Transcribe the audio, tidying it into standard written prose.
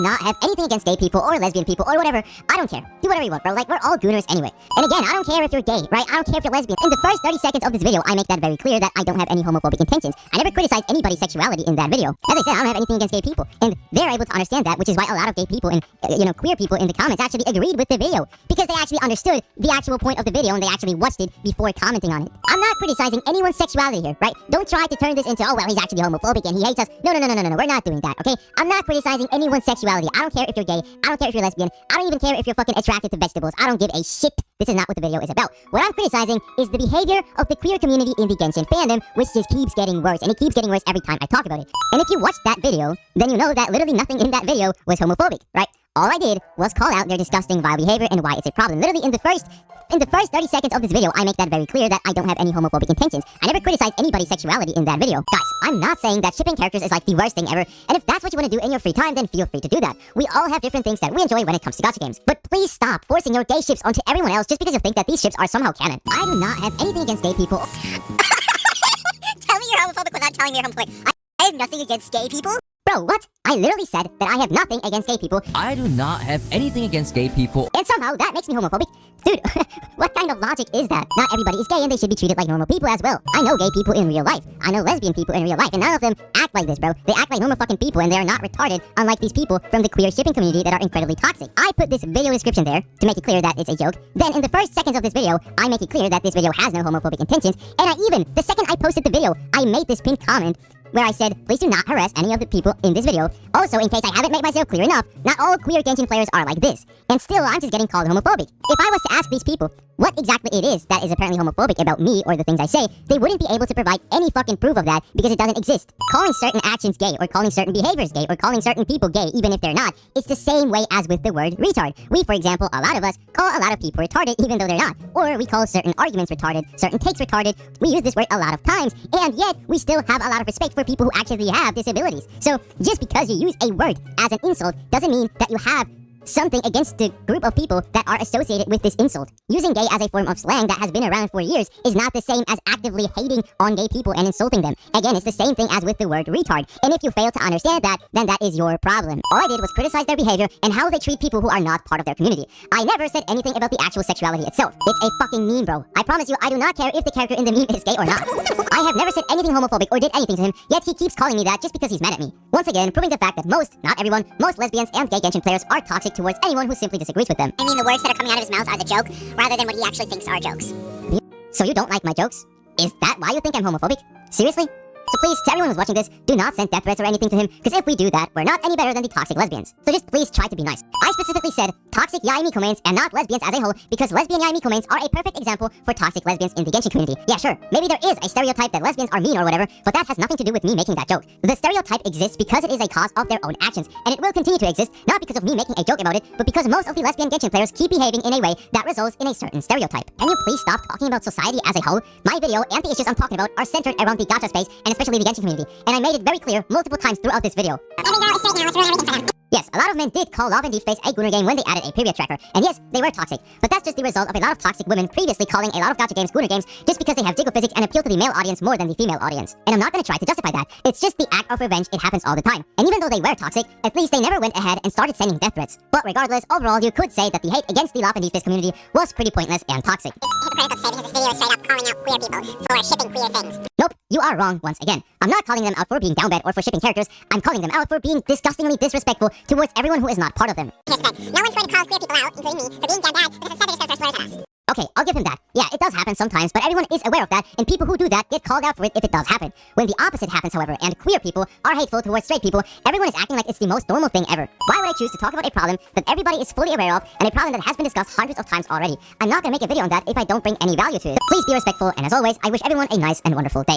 not have anything against gay people or lesbian people or whatever. I don't care. Do whatever you want, bro. Like, we're all gooners anyway. And again, I don't care if you're gay, right? I don't care if you're lesbian. In the first 30 seconds of this video, I make that very clear that I don't have any homophobic intentions. I never criticize anybody's sexuality in that video. As I said, I don't have anything against gay people. And they're able to understand that, which is why a lot of gay people and, queer people in the comments actually agreed with the video. Because they actually understood the actual point of the video and they actually watched it before commenting on it. I'm not criticizing anyone's sexuality here, right? Don't try to turn this into, oh, well, he's actually homophobic and he hates us. No, we're not doing that, okay? I'm not criticizing anyone's sexuality. I don't care if you're gay. I don't care if you're lesbian. I don't even care if you're fucking attracted to vegetables. I don't give a shit. This is not what the video is about. What I'm criticizing is the behavior of the queer community in the Genshin fandom, which just keeps getting worse, and it keeps getting worse every time I talk about it. And if you watched that video, then you know that literally nothing in that video was homophobic, right? All I did was call out their disgusting, vile behavior and why it's a problem. Literally in the first 30 seconds of this video, I make that very clear that I don't have any homophobic intentions. I never criticize anybody's sexuality in that video. Guys, I'm not saying that shipping characters is like the worst thing ever, and if that's what you want to do in your free time, then feel free to do that. We all have different things that we enjoy when it comes to gacha games. But please stop forcing your gay ships onto everyone else just because you think that these ships are somehow canon. I do not have anything against gay people. Tell me you're homophobic without telling me you're homophobic. I have nothing against gay people. Bro, what? I literally said that I have nothing against gay people. I do not have anything against gay people. And somehow that makes me homophobic? Dude, what kind of logic is that? Not everybody is gay and they should be treated like normal people as well. I know gay people in real life. I know lesbian people in real life. And none of them act like this, bro. They act like normal fucking people and they are not retarded, unlike these people from the queer shipping community that are incredibly toxic. I put this video description there to make it clear that it's a joke. Then in the first seconds of this video, I make it clear that this video has no homophobic intentions. And the second I posted the video, I made this pinned comment where I said, please do not harass any of the people in this video. Also, in case I haven't made myself clear enough, not all queer Genshin players are like this. And still, I'm just getting called homophobic. If I was to ask these people what exactly it is that is apparently homophobic about me or the things I say, they wouldn't be able to provide any fucking proof of that because it doesn't exist. Calling certain actions gay or calling certain behaviors gay or calling certain people gay, even if they're not, it's the same way as with the word retard. We, for example, a lot of us call a lot of people retarded even though they're not. Or we call certain arguments retarded, certain takes retarded. We use this word a lot of times, and yet we still have a lot of respect for people who actually have disabilities. So just because you use a word as an insult doesn't mean that you have something against the group of people that are associated with this insult. Using gay as a form of slang that has been around for years is not the same as actively hating on gay people and insulting them. Again, it's the same thing as with the word retard. And if you fail to understand that, then that is your problem. All I did was criticize their behavior and how they treat people who are not part of their community. I never said anything about the actual sexuality itself. It's a fucking meme, bro. I promise you, I do not care if the character in the meme is gay or not. I have never said anything homophobic or did anything to him, yet he keeps calling me that just because he's mad at me. Once again, proving the fact that not everyone, most lesbians and gay Genshin players are toxic towards anyone who simply disagrees with them. I mean, the words that are coming out of his mouth are the joke, rather than what he actually thinks are jokes. So you don't like my jokes? Is that why you think I'm homophobic? Seriously? So please, to everyone who's watching this, do not send death threats or anything to him, because if we do that, we're not any better than the toxic lesbians. So just please try to be nice. I specifically said toxic yaoi miko mains and not lesbians as a whole, because lesbian yaoi miko mains are a perfect example for toxic lesbians in the Genshin community. Yeah, sure, maybe there is a stereotype that lesbians are mean or whatever, but that has nothing to do with me making that joke. The stereotype exists because it is a cause of their own actions, and it will continue to exist, not because of me making a joke about it, but because most of the lesbian Genshin players keep behaving in a way that results in a certain stereotype. Can you please stop talking about society as a whole? My video and the issues I'm talking about are centered around the gacha space, and especially the Genshin community. And I made it very clear multiple times throughout this video. Every girl is straight now, let's ruin everything for them. Yes, a lot of men did call Love and Deep Space a gooner game when they added a period tracker. And yes, they were toxic. But that's just the result of a lot of toxic women previously calling a lot of gacha games gooner games just because they have jiggle physics and appeal to the male audience more than the female audience. And I'm not gonna try to justify that. It's just the act of revenge, it happens all the time. And even though they were toxic, at least they never went ahead and started sending death threats. But regardless, overall, you could say that the hate against the Love and Deep Space community was pretty pointless and toxic. It's hypocritical to say because this video is straight up calling out queer people for shipping queer things. Nope, you are wrong once again. I'm not calling them out for being down bad or for shipping characters. I'm calling them out for being disgustingly disrespectful towards everyone who is not part of them. Here's the thing. No one's going to call queer people out, including me, for being down bad, because instead they just throw slurs at us. Okay, I'll give him that. Yeah, it does happen sometimes, but everyone is aware of that, and people who do that get called out for it if it does happen. When the opposite happens, however, and queer people are hateful towards straight people, everyone is acting like it's the most normal thing ever. Why would I choose to talk about a problem that everybody is fully aware of, and a problem that has been discussed hundreds of times already? I'm not gonna make a video on that if I don't bring any value to it. Please be respectful, and as always, I wish everyone a nice and wonderful day.